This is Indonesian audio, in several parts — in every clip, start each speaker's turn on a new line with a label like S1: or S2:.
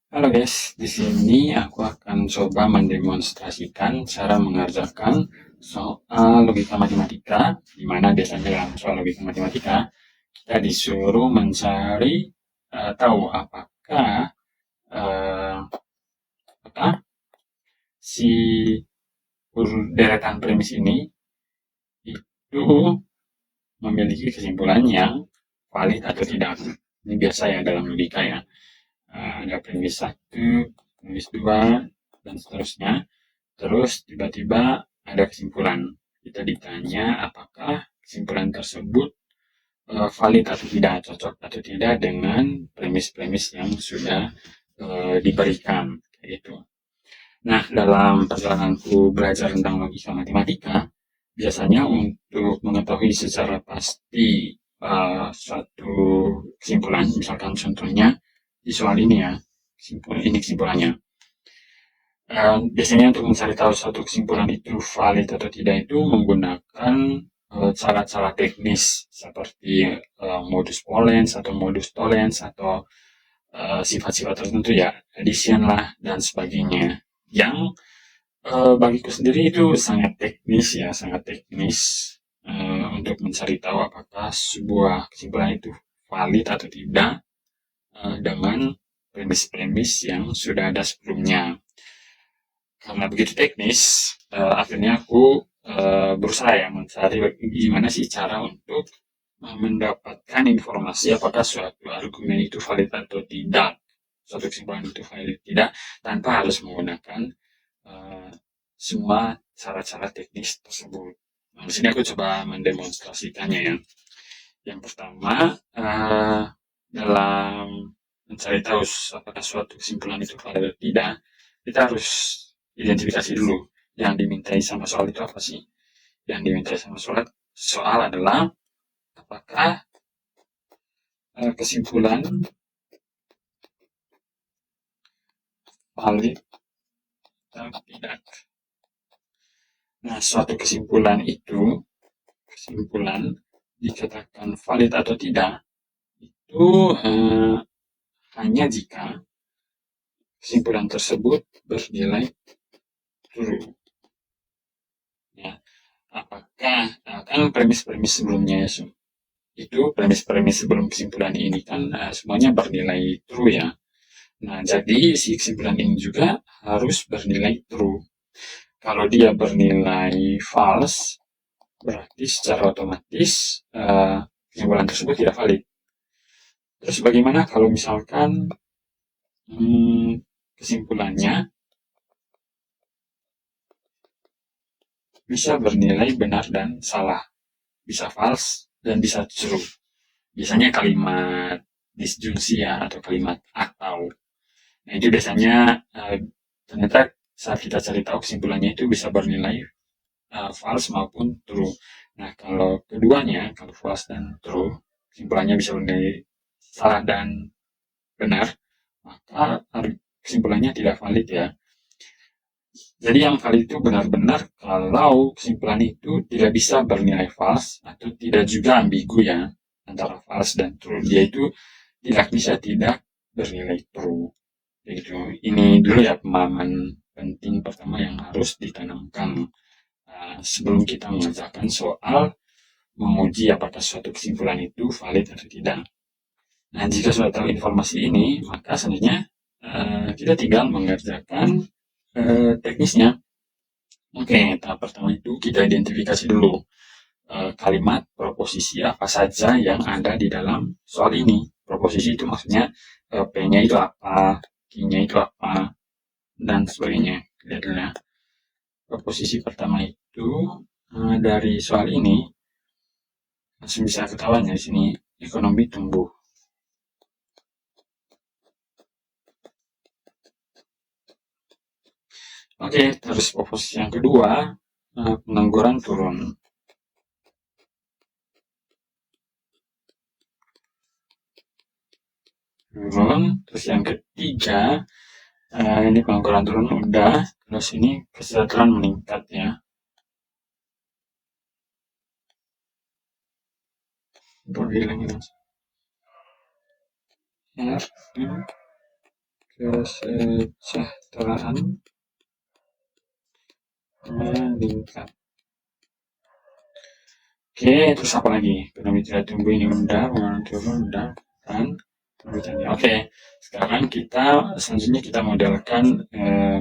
S1: Halo guys, di sini aku akan coba mendemonstrasikan cara mengerjakan soal logika matematika, di mana biasanya dalam soal logika matematika kita disuruh mencari tahu eh, apakah si deretan premis ini itu memiliki kesimpulan yang valid atau tidak. Ini biasa ya dalam logika ya. Ada premis satu, premis dua, dan seterusnya. Terus tiba-tiba ada kesimpulan. Kita ditanya apakah kesimpulan tersebut valid atau tidak, cocok atau tidak dengan premis-premis yang sudah diberikan. Gitu. Nah, dalam perjalananku belajar tentang logika matematika, biasanya untuk mengetahui secara pasti suatu kesimpulan, misalkan contohnya di soal ini ya, ini kesimpulannya. Biasanya untuk mencari tahu suatu kesimpulan itu valid atau tidak itu menggunakan cara-cara teknis seperti modus pollens atau modus tollens atau sifat-sifat tertentu ya, addition lah dan sebagainya. Yang bagiku sendiri itu sangat teknis ya, sangat teknis untuk mencari tahu apakah sebuah kesimpulan itu valid atau tidak dengan premis-premis yang sudah ada sebelumnya. Karena begitu teknis, akhirnya aku berusaha ya mencari gimana sih cara untuk mendapatkan informasi apakah suatu argumen itu valid atau tidak, suatu kesimpulan itu valid atau tidak, tanpa harus menggunakan uh, semua cara-cara teknis tersebut. Nah, di sini aku coba mendemonstrasikannya ya. Yang pertama, dalam mencari tahu apakah suatu kesimpulan itu valid atau tidak, kita harus identifikasi dulu yang dimintai sama soal itu apa sih. Yang dimintai sama soal adalah apakah kesimpulan valid atau tidak. Nah, suatu kesimpulan dikatakan valid atau tidak itu hanya jika kesimpulan tersebut bernilai true. Ya, apakah kan premis-premis sebelumnya itu premis-premis sebelum kesimpulan ini kan semuanya bernilai true ya. Nah, jadi si kesimpulan ini juga harus bernilai true. Kalau dia bernilai false, berarti secara otomatis kesimpulan tersebut tidak valid. Terus bagaimana kalau misalkan kesimpulannya bisa bernilai benar dan salah, bisa false dan bisa true. Biasanya kalimat disjungsi ya, atau kalimat atau. Nah, itu biasanya ternyata saat kita cari tahu kesimpulannya itu bisa bernilai false maupun true. Nah, kalau keduanya, kalau false dan true, kesimpulannya bisa bernilai salah dan benar, maka kesimpulannya tidak valid ya. Jadi yang valid itu benar-benar kalau kesimpulan itu tidak bisa bernilai false atau tidak juga ambigu ya, antara false dan true. Dia itu tidak bisa tidak bernilai true. Jadi ini dulu ya pemahaman penting pertama yang harus ditanamkan sebelum kita mengerjakan soal menguji apakah suatu kesimpulan itu valid atau tidak. Nah, jika sudah tahu informasi ini, maka selanjutnya kita tinggal mengerjakan teknisnya. Oke, tahap pertama itu kita identifikasi dulu kalimat proposisi apa saja yang ada di dalam soal ini. Proposisi itu maksudnya P-nya itu apa, Q-nya itu apa, dan sebagainya. Lihat dulu ya. Proposisi pertama itu dari soal ini langsung bisa ketahuan ya di sini ekonomi tumbuh. Oke, terus proposisi yang kedua pengangguran turun. Terus yang ketiga ini pengangguran turun udah, terus ini kesejahteraan meningkat ya. Boleh lagi mas. Ya, kesejahteraan meningkat. Oke, terus apa lagi? Ekonomi tidak tumbuh ini udah, pengeluaran turun udah, kan? Oke, sekarang selanjutnya kita modelkan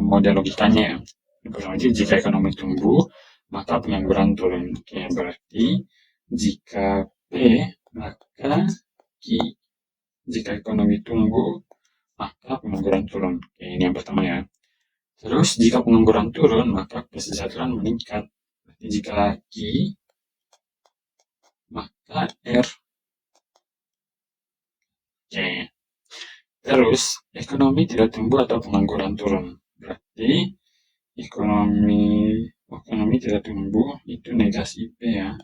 S1: model logikanya. Yang pertama itu jika ekonomi tumbuh, maka pengangguran turun. Oke, berarti jika P maka Q. Jika ekonomi tumbuh, maka pengangguran turun. Oke, ini yang pertama ya. Terus jika pengangguran turun, maka kesejahteraan meningkat. Berarti jika Q, maka R. Oke. Terus ekonomi tidak tumbuh atau pengangguran turun. Berarti ekonomi tidak tumbuh itu negasi P ya.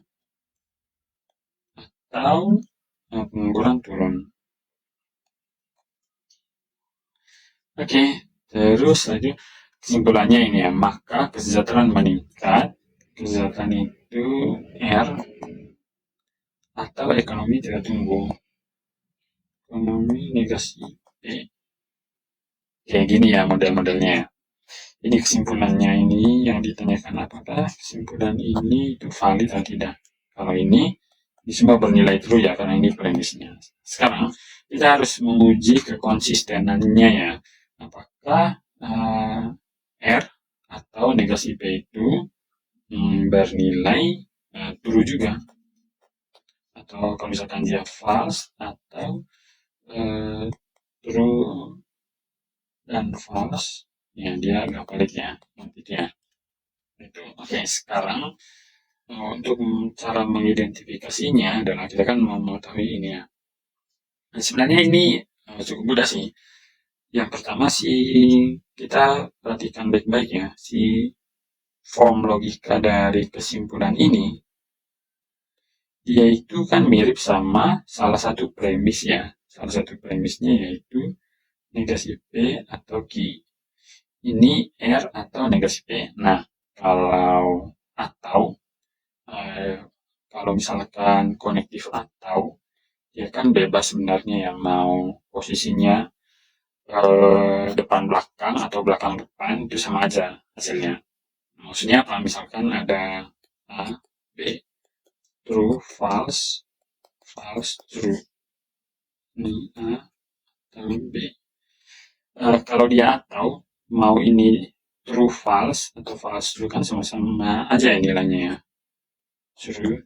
S1: Atau pengangguran turun. Oke, terus lagi kesimpulannya ini ya, maka kesejahteraan meningkat. Kesejahteraan itu R atau ekonomi tidak tumbuh. Ekonomi negasi P. Kayak gini ya model-modelnya. Ini kesimpulannya ini yang ditanyakan apakah kesimpulan ini itu valid atau tidak. Kalau ini semua bernilai true ya karena ini premisnya. Sekarang kita harus menguji kekonsistenannya ya. Apakah R atau negasi P itu bernilai true juga. Atau kalau misalkan dia false atau true dan false, ya dia agak valid ya nantinya. Itu. Oke, sekarang untuk cara mengidentifikasinya adalah kita kan mau mengetahui ini ya. Nah, sebenarnya ini cukup mudah sih. Yang pertama sih kita perhatikan baik-baik ya, si form logika dari kesimpulan ini, dia itu kan mirip sama salah satu premis ya. Salah satu premisnya yaitu negasi P atau Q. Ini R atau negasi P. Nah, kalau misalkan konektif atau ya kan bebas sebenarnya ya mau posisinya depan belakang atau belakang depan itu sama aja hasilnya. Maksudnya apa? Misalkan ada A, B, true, false, false, true. Ini A atau B. Kalau dia atau mau ini true, false atau false, true kan sama-sama aja ya nilainya ya. True,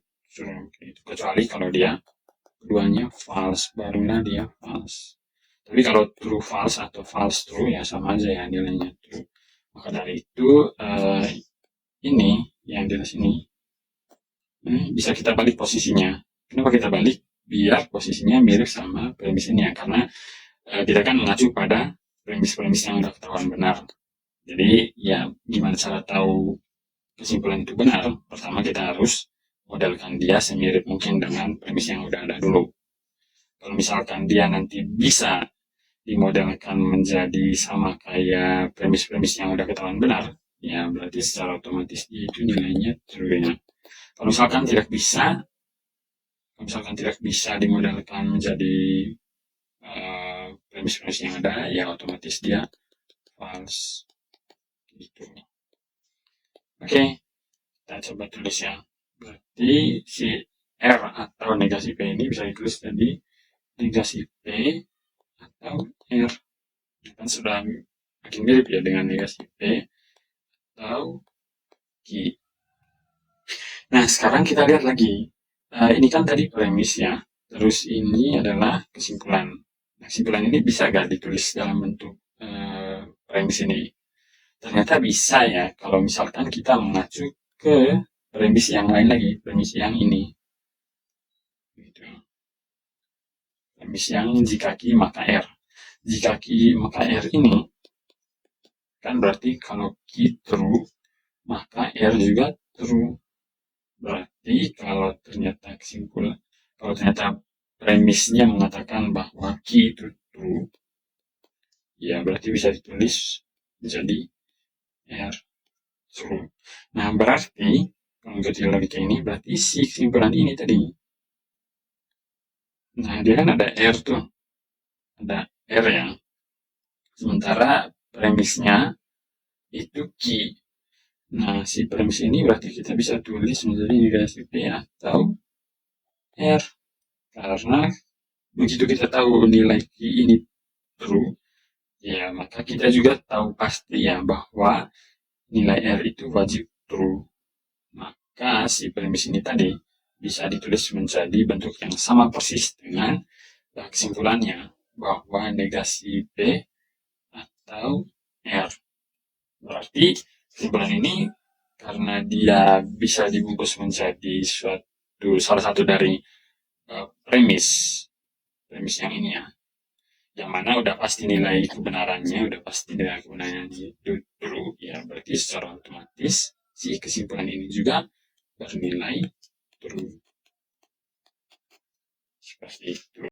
S1: gitu. Kecuali kalau dia keduanya false, barulah dia false. Tapi kalau true false atau false true ya sama aja ya nilainya true. Maka dari itu ini yang di sini bisa kita balik posisinya. Kenapa kita balik? Biar posisinya mirip sama premis ini ya, karena kita kan mengacu pada premis-premis yang udah ketahuan benar. Jadi ya gimana cara tahu kesimpulan itu benar? Pertama kita harus modelkan dia semirip mungkin dengan premis yang udah ada dulu. Kalau misalkan dia nanti bisa dimodelkan menjadi sama kayak premis-premis yang udah ketahuan benar, ya berarti secara otomatis itu nilainya true ya. Kalau misalkan tidak bisa dimodelkan menjadi premis-premis yang ada, ya otomatis dia false gitu. Oke, kita coba tulis ya. Berarti si R atau negasi P ini bisa ditulis jadi negasi P atau R. Kan sudah makin mirip ya dengan negasi P atau Q. Nah, sekarang kita lihat lagi. Ini kan tadi premis ya. Terus ini adalah kesimpulan. Nah, kesimpulan ini bisa gak ditulis dalam bentuk premis ini? Ternyata bisa ya, kalau misalkan kita mengacu ke premis yang lain lagi, premis yang ini. Gitu. Premis yang jika Q maka R. Jika Q maka R ini, kan berarti kalau Q true, maka R juga true. Berarti kalau ternyata premisnya mengatakan bahwa Q itu true, ya berarti bisa ditulis menjadi R true. Nah, berarti kalau mengikuti logika ini, berarti si kesimpulan ini tadi. Nah, dia kan ada R tuh. Ada R ya. sementara premisnya itu key. Nah, si premis ini berarti kita bisa tulis menjadi negasi P atau R. Karena begitu kita tahu nilai key ini true, ya maka kita juga tahu pasti ya bahwa nilai R itu wajib true. Maka si premis ini tadi bisa ditulis menjadi bentuk yang sama persis dengan kesimpulannya bahwa negasi P atau R. Berarti kesimpulan ini karena dia bisa dibungkus menjadi salah satu dari premis yang ini ya, yang mana udah pasti nilai kebenarannya, udah pasti nilai kebenarannya itu true, ya berarti secara otomatis si kesimpulan ini juga bernilai true. Seperti itu.